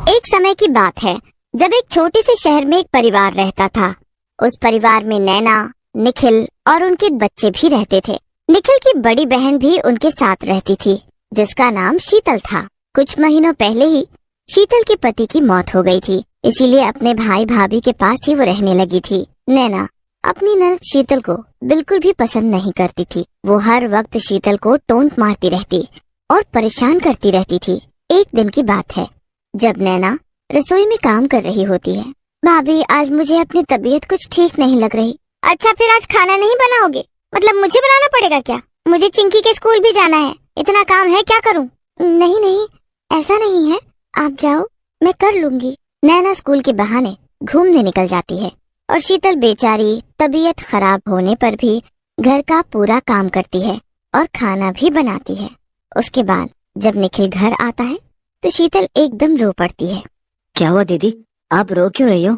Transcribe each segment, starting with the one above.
एक समय की बात है जब एक छोटे से शहर में एक परिवार रहता था। उस परिवार में नैना, निखिल और उनके बच्चे भी रहते थे। निखिल की बड़ी बहन भी उनके साथ रहती थी, जिसका नाम शीतल था। कुछ महीनों पहले ही शीतल के पति की मौत हो गई थी, इसीलिए अपने भाई भाभी के पास ही वो रहने लगी थी। नैना अपनी ननद शीतल को बिल्कुल भी पसंद नहीं करती थी। वो हर वक्त शीतल को टोंट मारती रहती और परेशान करती रहती थी। एक दिन की बात है जब नैना रसोई में काम कर रही होती है। भाभी, आज मुझे अपनी तबीयत कुछ ठीक नहीं लग रही। अच्छा, फिर आज खाना नहीं बनाओगे? मतलब मुझे बनाना पड़ेगा क्या? मुझे चिंकी के स्कूल भी जाना है, इतना काम है, क्या करूं? नहीं नहीं, ऐसा नहीं है, आप जाओ, मैं कर लूंगी। नैना स्कूल के बहाने घूमने निकल जाती है और शीतल बेचारी तबीयत खराब होने पर भी घर का पूरा काम करती है और खाना भी बनाती है। उसके बाद जब निखिल घर आता है तो शीतल एकदम रो पड़ती है। क्या हुआ दीदी, आप रो क्यों रही हो?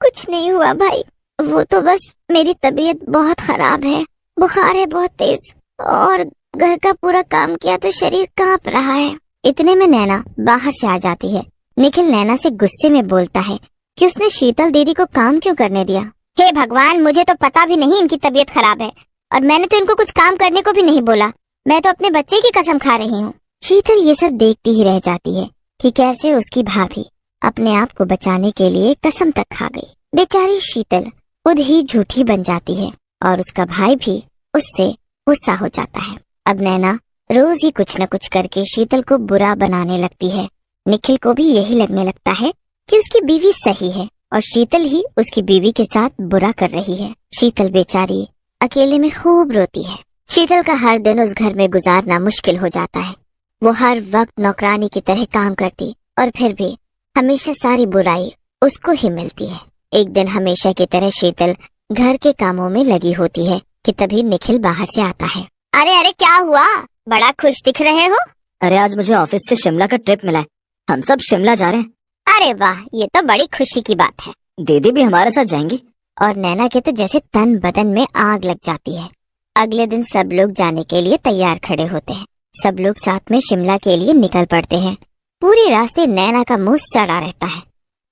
कुछ नहीं हुआ भाई, वो तो बस मेरी तबीयत बहुत खराब है, बुखार है बहुत तेज, और घर का पूरा काम किया तो शरीर कांप रहा है। इतने में नैना बाहर से आ जाती है। निखिल नैना से गुस्से में बोलता है कि उसने शीतल दीदी को काम क्यों करने दिया। हे भगवान, मुझे तो पता भी नहीं इनकी तबीयत खराब है, और मैंने तो इनको कुछ काम करने को भी नहीं बोला। मैं तो अपने बच्चे की कसम खा रही हूँ। शीतल ये सब देखती ही रह जाती है कि कैसे उसकी भाभी अपने आप को बचाने के लिए कसम तक खा गई। बेचारी शीतल खुद ही झूठी बन जाती है और उसका भाई भी उससे गुस्सा हो जाता है। अब नैना रोज ही कुछ न कुछ करके शीतल को बुरा बनाने लगती है। निखिल को भी यही लगने लगता है कि उसकी बीवी सही है और शीतल ही उसकी बीवी के साथ बुरा कर रही है। शीतल बेचारी अकेले में खूब रोती है। शीतल का हर दिन उस घर में गुजारना मुश्किल हो जाता है। वो हर वक्त नौकरानी की तरह काम करती और फिर भी हमेशा सारी बुराई उसको ही मिलती है। एक दिन हमेशा की तरह शीतल घर के कामों में लगी होती है कि तभी निखिल बाहर से आता है। अरे अरे, क्या हुआ? बड़ा खुश दिख रहे हो। अरे आज मुझे ऑफिस से शिमला का ट्रिप मिला है, हम सब शिमला जा रहे हैं। अरे वाह, ये तो बड़ी खुशी की बात है। दीदी भी हमारे साथ जाएंगी। और नैना के तो जैसे तन बदन में आग लग जाती है। अगले दिन सब लोग जाने के लिए तैयार खड़े होते हैं। सब लोग साथ में शिमला के लिए निकल पड़ते हैं। पूरे रास्ते नैना का मुंह सड़ा रहता है।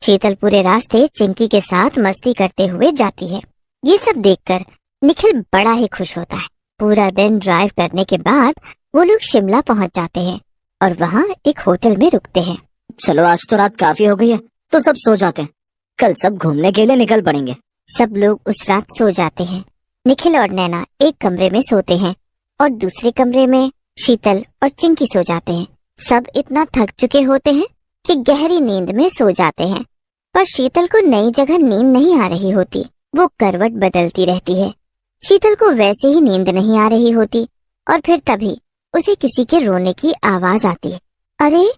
शीतल पूरे रास्ते चिंकी के साथ मस्ती करते हुए जाती है। ये सब देखकर निखिल बड़ा ही खुश होता है। पूरा दिन ड्राइव करने के बाद वो लोग शिमला पहुंच जाते हैं और वहाँ एक होटल में रुकते हैं। चलो आज तो रात काफी हो गई है, तो सब सो जाते हैं, कल सब घूमने के लिए निकल पड़ेंगे। सब लोग उस रात सो जाते हैं। निखिल और नैना एक कमरे में सोते हैं और दूसरे कमरे में शीतल और चिंकी सो जाते हैं। सब इतना थक चुके होते हैं कि गहरी नींद में सो जाते हैं, पर शीतल को नई जगह नींद नहीं आ रही होती। वो करवट बदलती रहती है। शीतल को वैसे ही नींद नहीं आ रही होती और फिर तभी उसे किसी के रोने की आवाज आती है। अरे,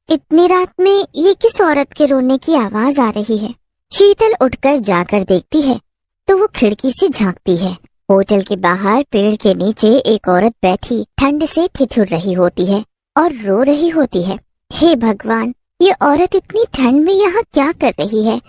इतनी रात में ये किस औरत के रोने की आवाज आ रही है? शीतल उठकर जाकर देखती है तो वो खिड़की से झांकती है। होटल के बाहर पेड़ के नीचे एक औरत बैठी ठंड से ठिठुर रही होती है और रो रही होती है। हे भगवान, ये औरत इतनी ठंड में यहाँ क्या कर रही है?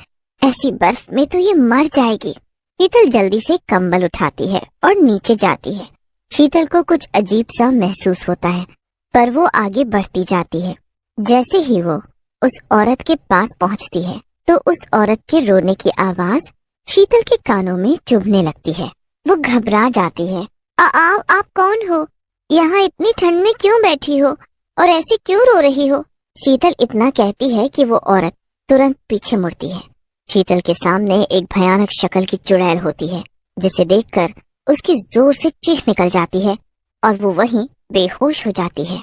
ऐसी बर्फ में तो ये मर जाएगी। शीतल जल्दी से कंबल उठाती है और नीचे जाती है। शीतल को कुछ अजीब सा महसूस होता है, पर वो आगे बढ़ती जाती है। जैसे ही वो उस औरत के पास पहुँचती है तो उस औरत के रोने की आवाज शीतल के कानों में चुभने लगती है। वो घबरा जाती है। आप कौन हो? यहाँ इतनी ठंड में क्यों बैठी हो और ऐसे क्यों रो रही हो? शीतल इतना कहती है कि वो औरत तुरंत पीछे मुड़ती है। शीतल के सामने एक भयानक शक्ल की चुड़ैल होती है, जिसे देखकर उसकी जोर से चीख निकल जाती है और वो वहीं बेहोश हो जाती है।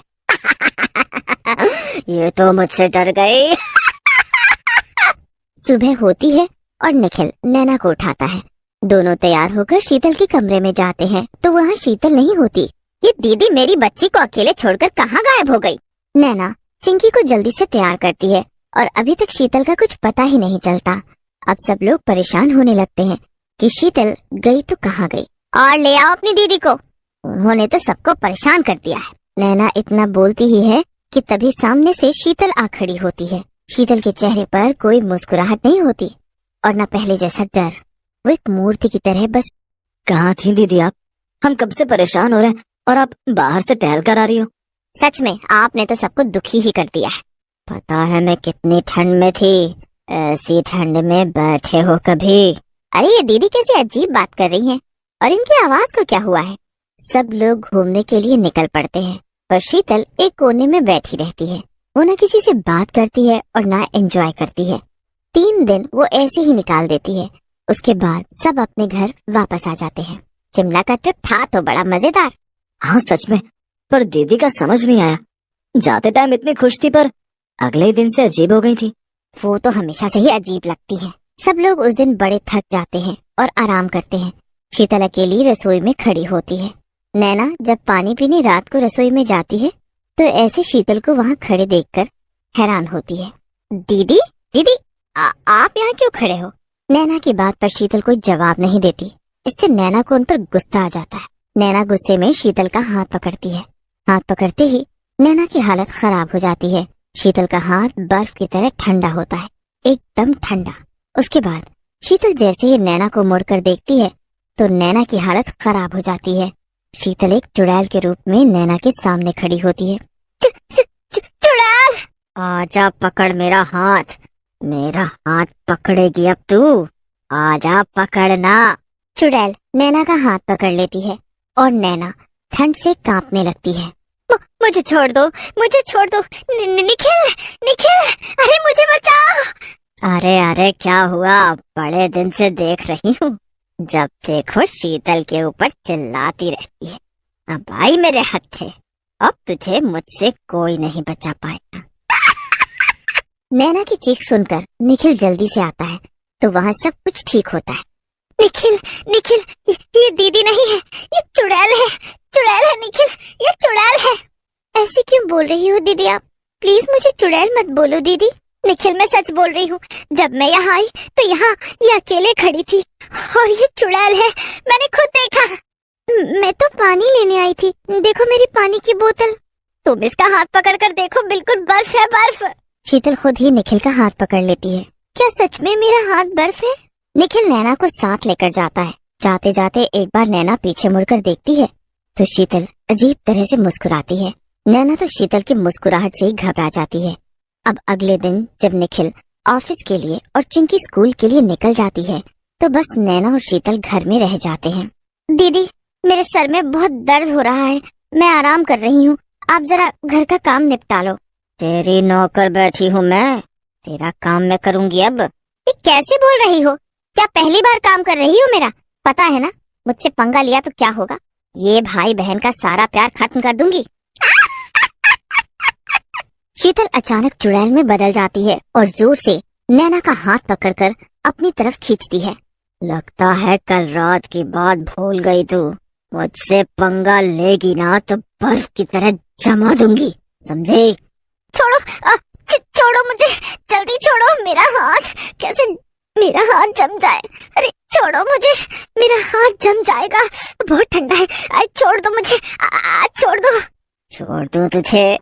ये तो मुझसे डर गई। सुबह होती है और निखिल नैना को उठाता है। दोनों तैयार होकर शीतल के कमरे में जाते हैं तो वहाँ शीतल नहीं होती। ये दीदी मेरी बच्ची को अकेले छोड़कर कहाँ गायब हो गई? नैना चिंकी को जल्दी से तैयार करती है और अभी तक शीतल का कुछ पता ही नहीं चलता। अब सब लोग परेशान होने लगते हैं कि शीतल गई तो कहाँ गई, और ले आओ अपनी दीदी को, उन्होंने तो सबको परेशान कर दिया है। नैना इतना बोलती ही है कि तभी सामने से शीतल आ खड़ी होती है। शीतल के चेहरे पर कोई मुस्कुराहट नहीं होती और न पहले जैसा डर। वो एक मूर्ति की तरह बस। कहाँ थी दीदी आप? हम कब से परेशान हो रहे हैं और आप बाहर से टहल कर आ रही हो। सच में आपने तो सबको दुखी ही कर दिया है। पता है मैं कितनी ठंड में थी, ऐसी ठंड में बैठे हो कभी? अरे ये दीदी कैसी अजीब बात कर रही हैं, और इनकी आवाज को क्या हुआ है? सब लोग घूमने के लिए निकल पड़ते हैं, पर शीतल एक कोने में बैठी रहती है। वो न किसी से बात करती है और ना एंजॉय करती है। 3 दिन वो ऐसे ही निकाल देती है। उसके बाद सब अपने घर वापस आ जाते हैं। शिमला का ट्रिप था तो बड़ा मजेदार। हाँ सच में, पर दीदी का समझ नहीं आया। जाते टाइम इतनी खुश थी पर अगले ही दिन से अजीब हो गई थी। वो तो हमेशा से ही अजीब लगती है। सब लोग उस दिन बड़े थक जाते हैं और आराम करते हैं। शीतल अकेली रसोई में खड़ी होती है। नैना जब पानी पीने रात को रसोई में जाती है तो ऐसे शीतल को वहाँ खड़े देखकर हैरान होती है। दीदी दीदी आप यहाँ क्यों खड़े हो? नैना की बात पर शीतल कोई जवाब नहीं देती। इससे नैना को उन पर गुस्सा आ जाता है। नैना गुस्से में शीतल का हाथ पकड़ती है। हाथ पकड़ते ही नैना की हालत खराब हो जाती है। शीतल का हाथ बर्फ की तरह ठंडा होता है, एकदम ठंडा। उसके बाद शीतल जैसे ही नैना को मुड़कर देखती है तो नैना की हालत खराब हो जाती है। शीतल एक चुड़ैल के रूप में नैना के सामने खड़ी होती है। चुड़ैल! आजा, पकड़ मेरा हाथ। मेरा हाथ पकड़ेगी अब तू? आजा, पकड़ना। चुड़ैल नैना का हाथ पकड़ लेती है और नैना ठंड से कांपने लगती है। मुझे छोड़ दो, मुझे छोड़ दो। निखिल, निखिल, अरे मुझे बचाओ। अरे अरे क्या हुआ? बड़े दिन से देख रही हूँ, जब देखो शीतल के ऊपर चिल्लाती रहती है। अब आई मेरे हत्थे, अब तुझे मुझसे कोई नहीं बचा पाएगा। नैना की चीख सुनकर निखिल जल्दी से आता है तो वहाँ सब कुछ ठीक होता है। निखिल, निखिल, ये दीदी नहीं है, ये चुड़ैल है। चुड़ैल है निखिल, ये चुड़ैल है। ऐसे क्यों बोल रही हो दीदी आप? प्लीज मुझे चुड़ैल मत बोलो दीदी। निखिल मैं सच बोल रही हूँ, जब मैं यहाँ आई तो यहाँ ये अकेले खड़ी थी और ये चुड़ैल है, मैंने खुद देखा। मैं तो पानी लेने आई थी, देखो मेरी पानी की बोतल। तुम इसका हाथ पकड़ कर देखो, बिल्कुल बर्फ है, बर्फ। शीतल खुद ही निखिल का हाथ पकड़ लेती है। क्या सच में मेरा हाथ बर्फ है? निखिल नैना को साथ लेकर जाता है। जाते जाते एक बार नैना पीछे मुड़कर देखती है तो शीतल अजीब तरह से मुस्कुराती है। नैना तो शीतल की मुस्कुराहट से ही घबरा जाती है। अब अगले दिन जब निखिल ऑफिस के लिए और चिंकी स्कूल के लिए निकल जाती है तो बस नैना और शीतल घर में रह जाते हैं। दीदी मेरे सर में बहुत दर्द हो रहा है, मैं आराम कर रही हूँ, आप जरा घर का काम निपटा लो। तेरी नौकर बैठी हूँ मैं, तेरा काम मैं करूँगी। अब ये कैसे बोल रही हो? क्या पहली बार काम कर रही हो मेरा? पता है ना मुझसे पंगा लिया तो क्या होगा? ये भाई बहन का सारा प्यार खत्म कर दूंगी। शीतल अचानक चुड़ैल में बदल जाती है और जोर से नैना का हाथ पकड़कर अपनी तरफ खींचती है। लगता है कल रात की बात भूल गई तू। मुझसे पंगा लेगी ना तो बर्फ की तरह जमा दूंगी, समझे? छोड़ो, छोड़ो मुझे, जल्दी छोड़ो मेरा हाथ। कैसे मेरा हाथ जम जाए? अरे छोड़ो मुझे, मेरा हाथ जम जाएगा, बहुत ठंडा है। छोड़ दो मुझे, छोड़ दो। छोड़ दूं तुझे?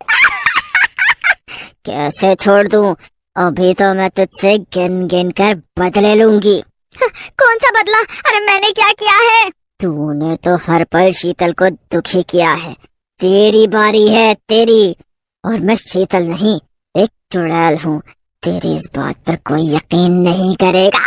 कैसे छोड़ दूं? अभी तो मैं तुझसे गिन गिन कर बदले लूंगी। कौन सा बदला? अरे मैंने क्या किया है? तूने तो हर पल शीतल को दुखी किया है। तेरी बारी है, तेरी। और मैं शीतल नहीं, एक चुड़ैल हूँ। तेरी इस बात पर कोई यकीन नहीं करेगा।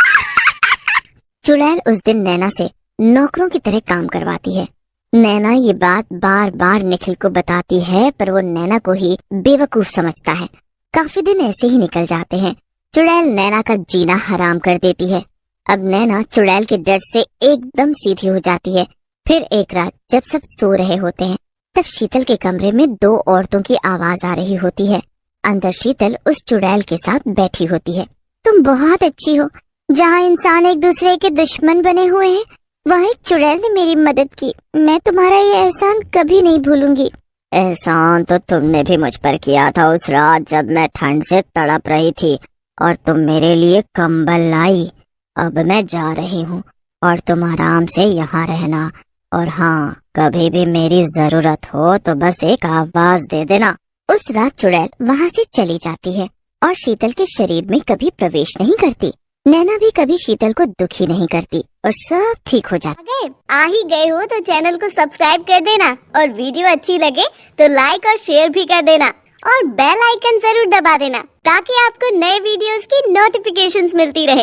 चुड़ैल उस दिन नैना से नौकरों की तरह काम करवाती है। नैना ये बात बार बार निखिल को बताती है पर वो नैना को ही बेवकूफ समझता है। काफी दिन ऐसे ही निकल जाते हैं। चुड़ैल नैना का जीना हराम कर देती है। अब नैना चुड़ैल के डर से एकदम सीधी हो जाती है। फिर एक रात जब सब सो रहे होते हैं तब शीतल के कमरे में 2 औरतों की आवाज आ रही होती है। अंदर शीतल उस चुड़ैल के साथ बैठी होती है। तुम बहुत अच्छी हो। जहाँ इंसान एक दूसरे के दुश्मन बने हुए हैं वहाँ एक चुड़ैल ने मेरी मदद की। मैं तुम्हारा ये एहसान कभी नहीं भूलूंगी। एहसान तो तुमने भी मुझ पर किया था उस रात जब मैं ठंड से तड़प रही थी और तुम मेरे लिए कंबल लाई। अब मैं जा रही हूँ और तुम आराम से यहाँ रहना। और हाँ, कभी भी मेरी जरूरत हो तो बस एक आवाज दे देना। उस रात चुड़ैल वहाँ से चली जाती है और शीतल के शरीर में कभी प्रवेश नहीं करती। नैना भी कभी शीतल को दुखी नहीं करती और सब ठीक हो जाता। अगर आ ही गए हो तो चैनल को सब्सक्राइब कर देना और वीडियो अच्छी लगे तो लाइक और शेयर भी कर देना और बेल आइकन जरूर दबा देना ताकि आपको नए वीडियोस की नोटिफिकेशंस मिलती रहे।